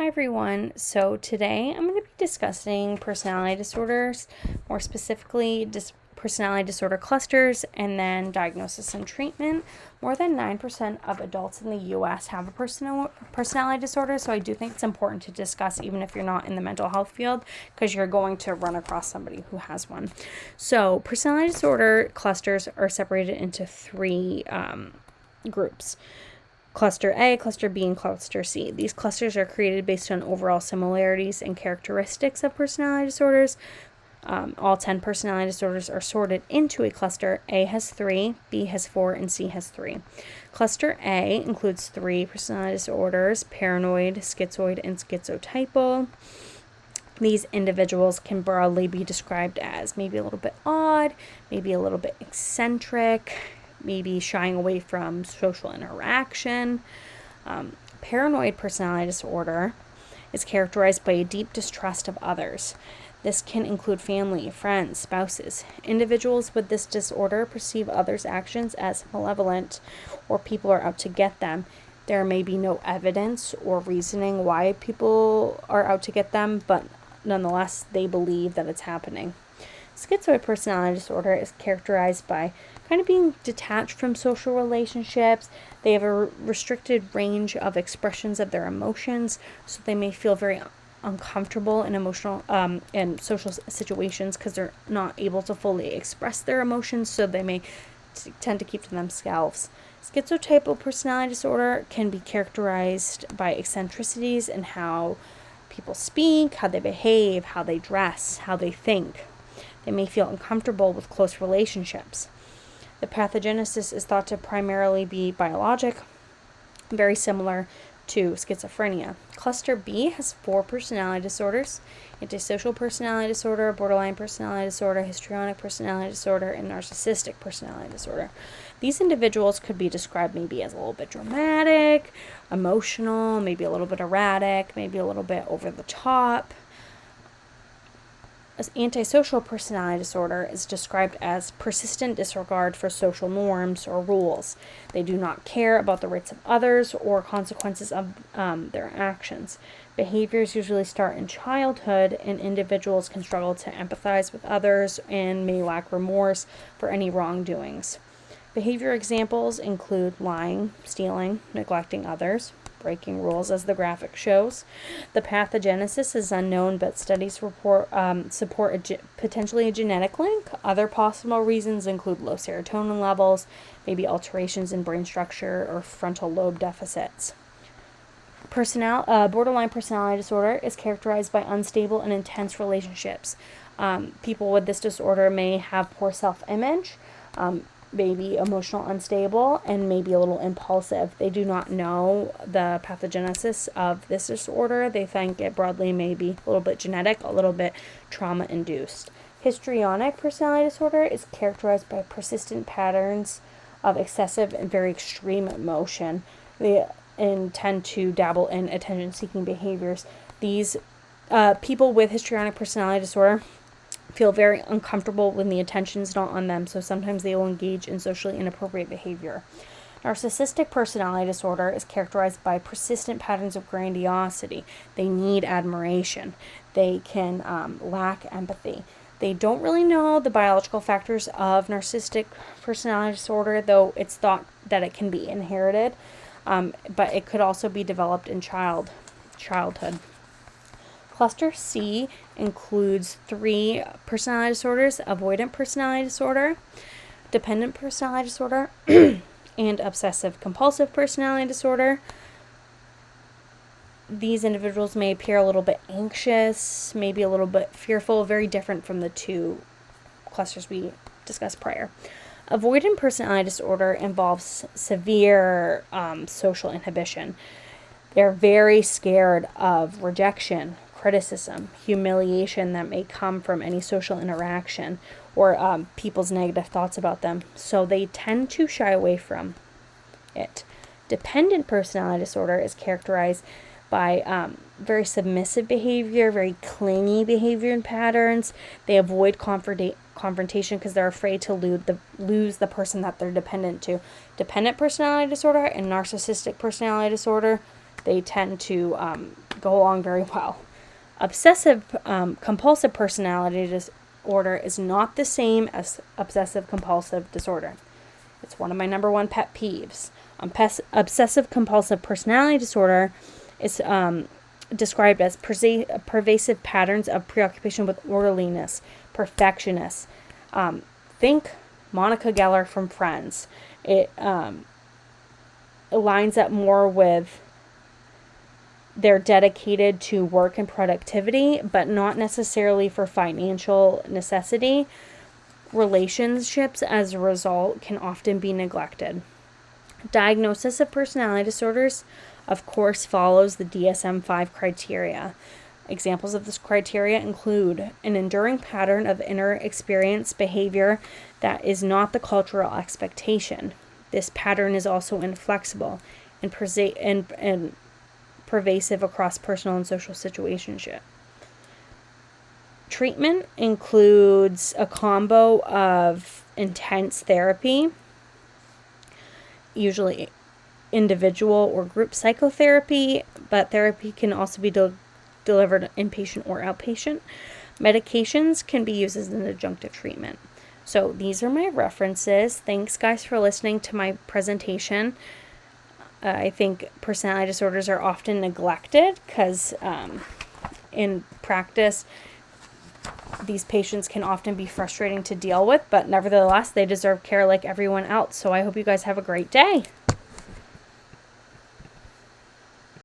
Hi everyone. So today I'm going to be discussing personality disorders, more specifically personality disorder clusters, and then diagnosis and treatment. More than 9% of adults in the US have a personality disorder, so I do think it's important to discuss even if you're not in the mental health field because you're going to run across somebody who has one. So personality disorder clusters are separated into three groups. Cluster A, Cluster B, and Cluster C. These clusters are created based on overall similarities and characteristics of personality disorders. All 10 personality disorders are sorted into a cluster. A has 3, B has 4, and C has 3. Cluster A includes 3 personality disorders: paranoid, schizoid, and schizotypal. These individuals can broadly be described as maybe a little bit odd, maybe a little bit eccentric, maybe shying away from social interaction. Paranoid personality disorder is characterized by a deep distrust of others. This can include family, friends, spouses. Individuals with this disorder perceive others' actions as malevolent or people are out to get them. There may be no evidence or reasoning why people are out to get them, but nonetheless, they believe that it's happening. Schizoid personality disorder is characterized by kind of being detached from social relationships. They have a restricted range of expressions of their emotions, so they may feel very uncomfortable in emotional and social situations because they're not able to fully express their emotions, so they may tend to keep to themselves. Schizotypal personality disorder can be characterized by eccentricities in how people speak, how they behave, how they dress, how they think. They may feel uncomfortable with close relationships. The pathogenesis is thought to primarily be biologic, very similar to schizophrenia. Cluster B has 4 personality disorders: antisocial personality disorder, borderline personality disorder, histrionic personality disorder, and narcissistic personality disorder. These individuals could be described maybe as a little bit dramatic, emotional, maybe a little bit erratic, maybe a little bit over the top. Antisocial personality disorder is described as persistent disregard for social norms or rules. They do not care about the rights of others or consequences of their actions. Behaviors usually start in childhood, and individuals can struggle to empathize with others and may lack remorse for any wrongdoings. Behavior examples include lying, stealing, neglecting others, breaking rules, as the graphic shows. The pathogenesis is unknown, but studies support potentially a genetic link. Other possible reasons include low serotonin levels, maybe alterations in brain structure, or frontal lobe deficits. Borderline personality disorder is characterized by unstable and intense relationships. People with this disorder may have poor self-image, maybe emotional unstable, and maybe a little impulsive. They do not know the pathogenesis of this disorder. They think it broadly may be a little bit genetic, a little bit trauma-induced. Histrionic personality disorder is characterized by persistent patterns of excessive and very extreme emotion. They tend to dabble in attention-seeking behaviors. These people with histrionic personality disorder feel very uncomfortable when the attention is not on them, so sometimes they will engage in socially inappropriate behavior. Narcissistic personality disorder is characterized by persistent patterns of grandiosity. They need admiration. They can lack empathy. They don't really know the biological factors of narcissistic personality disorder, though it's thought that it can be inherited, but it could also be developed in childhood. Cluster C includes 3 personality disorders: avoidant personality disorder, dependent personality disorder, and obsessive compulsive personality disorder. These individuals may appear a little bit anxious, maybe a little bit fearful, very different from the 2 clusters we discussed prior. Avoidant personality disorder involves severe social inhibition. They're very scared of rejection, criticism, humiliation that may come from any social interaction, or people's negative thoughts about them. So they tend to shy away from it. Dependent personality disorder is characterized by very submissive behavior, very clingy behavior and patterns. They avoid confrontation because they're afraid to lose the person that they're dependent to. Dependent personality disorder and narcissistic personality disorder they tend to go along very well. Obsessive compulsive personality disorder is not the same as obsessive compulsive disorder. It's one of my number one pet peeves. Obsessive compulsive personality disorder is described as pervasive patterns of preoccupation with orderliness, perfectionist. Think Monica Geller from Friends. It lines up more with they're dedicated to work and productivity, but not necessarily for financial necessity. Relationships, as a result, can often be neglected. Diagnosis of personality disorders, of course, follows the DSM-5 criteria. Examples of this criteria include an enduring pattern of inner experience behavior that is not the cultural expectation. This pattern is also inflexible and pervasive across personal and social situationship. Treatment includes a combo of intense therapy, usually individual or group psychotherapy, but therapy can also be delivered inpatient or outpatient. Medications can be used as an adjunctive treatment. So these are my references. Thanks, guys, for listening to my presentation. I think personality disorders are often neglected because in practice, these patients can often be frustrating to deal with, but nevertheless, they deserve care like everyone else. So I hope you guys have a great day.